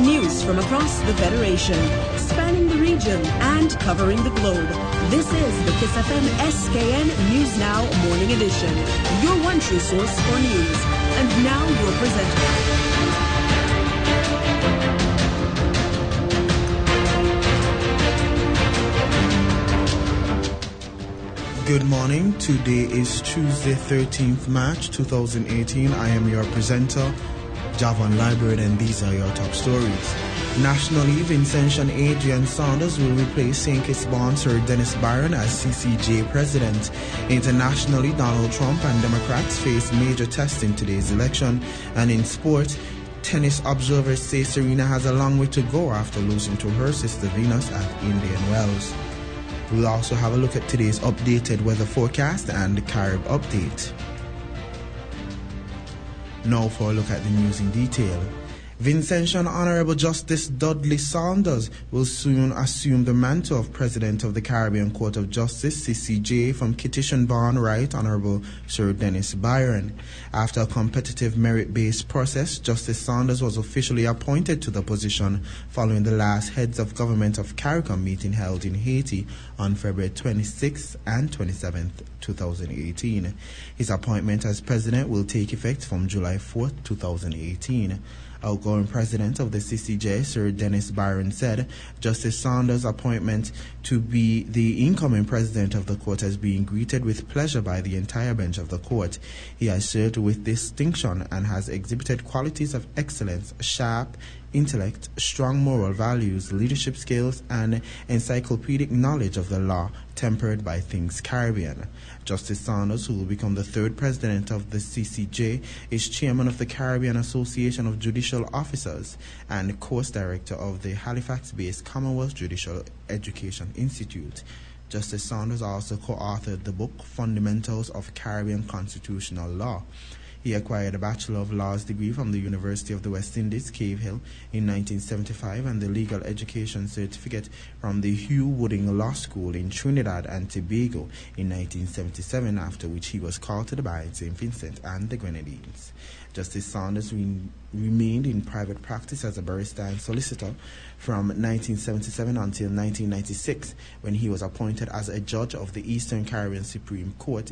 news from across the Federation, spanning the region and covering the globe. This is the KyssFM SKN News Now Morning Edition, your one true source for news. And now your presenter. Good morning. Today is Tuesday, 13th March 2018. I am your presenter, Javon Library, and these are your top stories. Nationally, Vincentian Adrian Saunders will replace St. Kitts-born Sir Dennis Byron as CCJ president. Internationally, Donald Trump and Democrats face major tests in today's election. And in sport, tennis observers say Serena has a long way to go after losing to her sister Venus at Indian Wells. We'll also have a look at today's updated weather forecast and the Carib update. Now for a look at the news in detail. Vincentian Honorable Justice Dudley Saunders will soon assume the mantle of President of the Caribbean Court of Justice, CCJ, from Kittish-born Right Honorable Sir Dennis Byron. After a competitive merit-based process, Justice Saunders was officially appointed to the position following the last Heads of Government of CARICOM meeting held in Haiti on February 26th and 27th, 2018. His appointment as President will take effect from July 4th, 2018. Outgoing President of the CCJ, Sir Dennis Byron, said Justice Saunders' appointment to be the incoming President of the Court has been greeted with pleasure by the entire bench of the Court. He has served with distinction and has exhibited qualities of excellence, sharp intellect, strong moral values, leadership skills, and encyclopedic knowledge of the law, tempered by things Caribbean. Justice Saunders, who will become the third president of the CCJ, is chairman of the Caribbean Association of Judicial Officers and course director of the Halifax-based Commonwealth Judicial Education Institute. Justice Saunders also co-authored the book Fundamentals of Caribbean Constitutional Law. He acquired a Bachelor of Laws degree from the University of the West Indies, Cave Hill, in 1975 and the Legal Education Certificate from the Hugh Wooding Law School in Trinidad and Tobago in 1977, after which he was called to the bar in St. Vincent and the Grenadines. Justice Saunders remained in private practice as a barrister and solicitor from 1977 until 1996, when he was appointed as a judge of the Eastern Caribbean Supreme Court.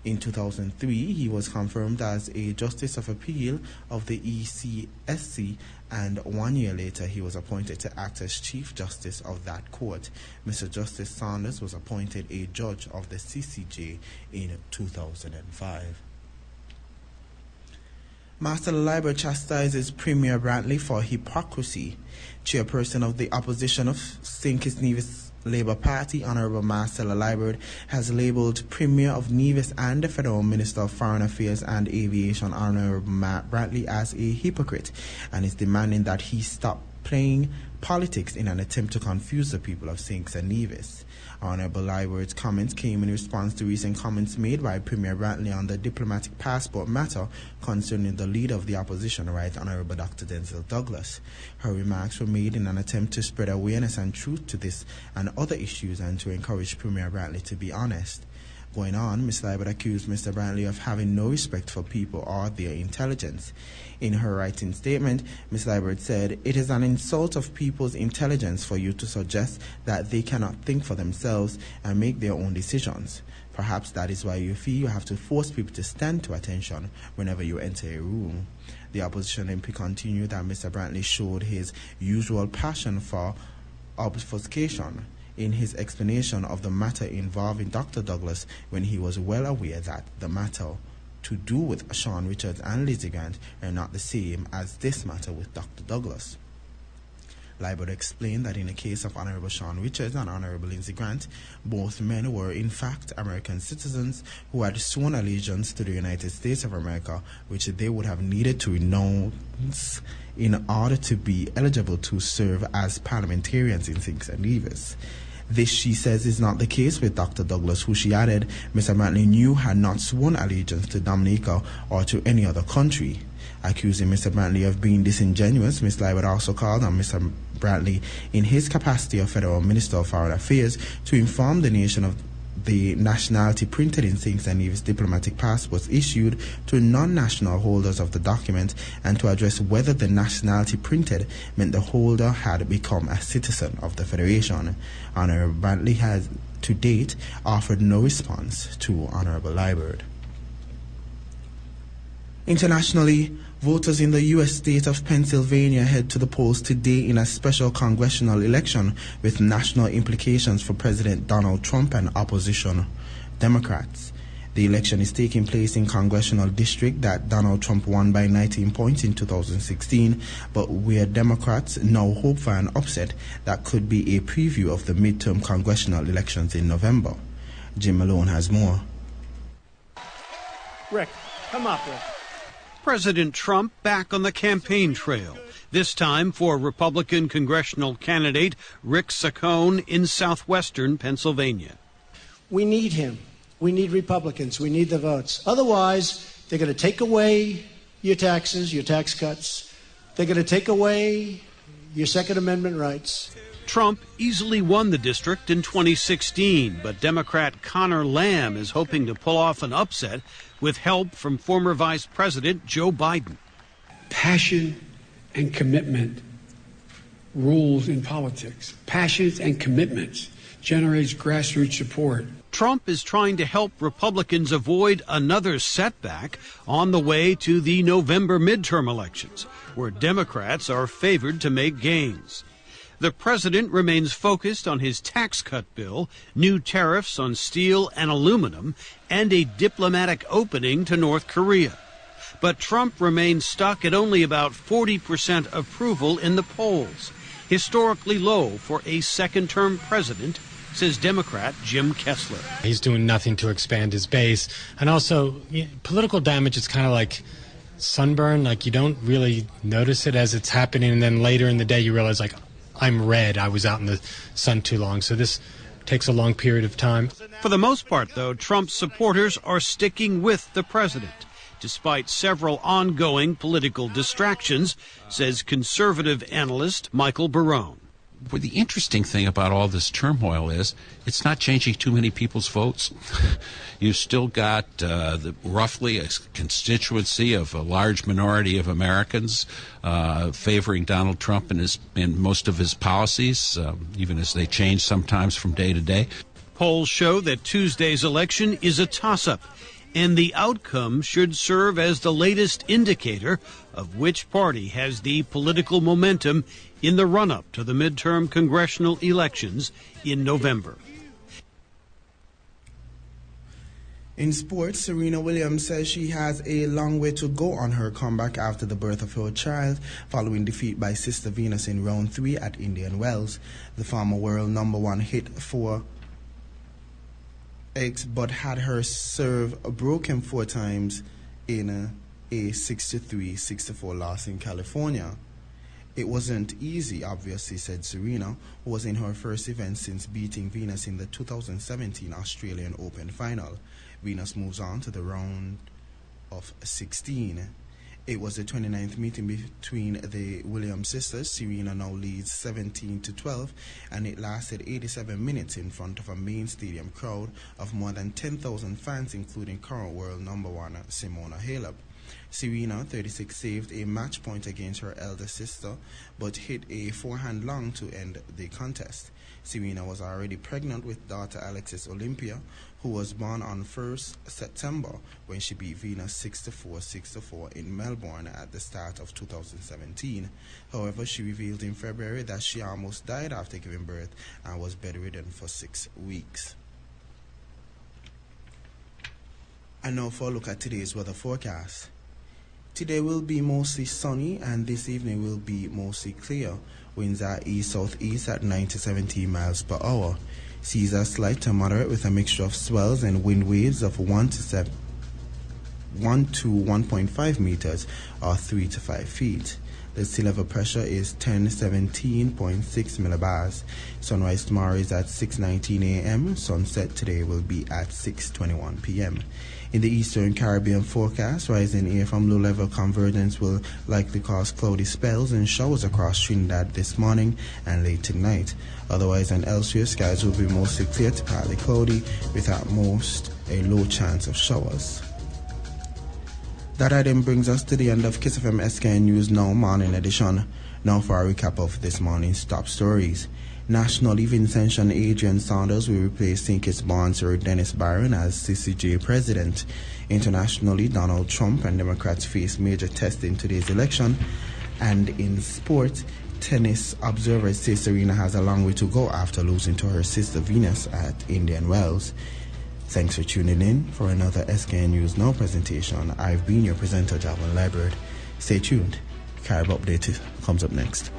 In 2003, he was confirmed as a Justice of Appeal of the ECSC, and 1 year later he was appointed to act as Chief Justice of that court. Mr. Justice Saunders was appointed a judge of the CCJ in 2005. Master Library chastises Premier Brantley for hypocrisy. Chairperson of the opposition of St. Kitts Nevis Labour Party, Honorable Marcella Liburd, has labelled Premier of Nevis and the Federal Minister of Foreign Affairs and Aviation, Honorable Matt Brantley, as a hypocrite, and is demanding that he stop playing politics in an attempt to confuse the people of St. Kitts and Nevis. Honorable Liburt's comments came in response to recent comments made by Premier Brantley on the diplomatic passport matter concerning the leader of the opposition, Right Honorable Dr. Denzel Douglas. Her remarks were made in an attempt to spread awareness and truth to this and other issues and to encourage Premier Brantley to be honest. Going on, Ms. Liburd accused Mr. Brantley of having no respect for people or their intelligence. In her writing statement, Ms. Liburd said, "It is an insult of people's intelligence for you to suggest that they cannot think for themselves and make their own decisions. Perhaps that is why you feel you have to force people to stand to attention whenever you enter a room." The opposition MP continued that Mr. Brantley showed his usual passion for obfuscation in his explanation of the matter involving Dr. Douglas, when he was well aware that the matter to do with Sean Richards and Lizzie Grant are not the same as this matter with Dr. Douglas. Liburd explained that in the case of Honorable Sean Richards and Honorable Lindsey Grant, both men were in fact American citizens who had sworn allegiance to the United States of America, which they would have needed to renounce in order to be eligible to serve as parliamentarians in St. Kitts and Nevis. This, she says, is not the case with Dr. Douglas, who, she added, Mr. Brantley knew had not sworn allegiance to Dominica or to any other country. Accusing Mr. Brantley of being disingenuous, Ms. Liburd also called on Mr. Brantley, in his capacity of Federal Minister of Foreign Affairs, to inform the nation of the nationality printed in St. Neves diplomatic passports issued to non-national holders of the document, and to address whether the nationality printed meant the holder had become a citizen of the Federation. Honorable Bantley has to date offered no response to Honorable Liburd. Internationally, voters in the U.S. state of Pennsylvania head to the polls today in a special congressional election with national implications for President Donald Trump and opposition Democrats. The election is taking place in congressional district that Donald Trump won by 19 points in 2016, but where Democrats now hope for an upset that could be a preview of the midterm congressional elections in November. Jim Malone has more. Rick, come up, Rick. President Trump back on the campaign trail, this time for Republican congressional candidate Rick Saccone in southwestern Pennsylvania. We need him. We need Republicans. We need the votes. Otherwise, they're going to take away your taxes, your tax cuts. They're going to take away your Second Amendment rights. Trump easily won the district in 2016, but Democrat Connor Lamb is hoping to pull off an upset with help from former Vice President Joe Biden. Passion and commitment rules in politics. Passions and commitments generates grassroots support. Trump is trying to help Republicans avoid another setback on the way to the November midterm elections, where Democrats are favored to make gains. The president remains focused on his tax cut bill, new tariffs on steel and aluminum, and a diplomatic opening to North Korea. But Trump remains stuck at only about 40% approval in the polls, historically low for a second-term president, says Democrat Jim Kessler. He's doing nothing to expand his base. And also, political damage is kind of like sunburn. Like, you don't really notice it as it's happening, and then later in the day you realize, like, I'm red. I was out in the sun too long. So this takes a long period of time. For the most part, though, Trump's supporters are sticking with the president, despite several ongoing political distractions, says conservative analyst Michael Barone. But the interesting thing about all this turmoil is it's not changing too many people's votes. You've still got roughly a constituency of a large minority of Americans favoring Donald Trump in most of his policies, even as they change sometimes from day to day. Polls show that Tuesday's election is a toss-up, and the outcome should serve as the latest indicator of which party has the political momentum in the run-up to the midterm congressional elections in November. In sports, Serena Williams says she has a long way to go on her comeback after the birth of her child following defeat by Sister Venus in round 3 at Indian Wells. The former world number 1 hit 4 eggs but had her serve broken 4 times in a 6-3-64 loss in California. It wasn't easy, obviously, said Serena, who was in her first event since beating Venus in the 2017 Australian Open final. Venus moves on to the round of 16. It was the 29th meeting between the Williams sisters. Serena now leads 17-12, and it lasted 87 minutes in front of a main stadium crowd of more than 10,000 fans, including current world number 1 Simona Halep. Serena, 36, saved a match point against her elder sister, but hit a forehand long to end the contest. Serena was already pregnant with daughter Alexis Olympia, who was born on 1st September when she beat Venus 6-4, 6-4 in Melbourne at the start of 2017. However, she revealed in February that she almost died after giving birth and was bedridden for 6 weeks. And now for a look at today's weather forecast. Today will be mostly sunny, and this evening will be mostly clear. Winds are east-southeast at 9 to 17 miles per hour. Seas are slight to moderate with a mixture of swells and wind waves of 1 to 1.5 meters or 3 to 5 feet. The sea level pressure is 1017.6 millibars. Sunrise tomorrow is at 6:19 a.m. Sunset today will be at 6:21 p.m. In the Eastern Caribbean forecast, rising air from low-level convergence will likely cause cloudy spells and showers across Trinidad this morning and late tonight. Otherwise and elsewhere, skies will be mostly clear to partly cloudy, with at most a low chance of showers. That item brings us to the end of KyssFM SKN News Now Morning Edition. Now for a recap of this morning's top stories. Nationally, Vincentian Adrian Saunders will replace St. Kitts-born Sir Dennis Barron as CCJ president. Internationally, Donald Trump and Democrats face major tests in today's election. And in sport, tennis observers say Serena has a long way to go after losing to her sister Venus at Indian Wells. Thanks for tuning in for another SKN News Now presentation. I've been your presenter, Jalvin Library. Stay tuned. Carib Update comes up next.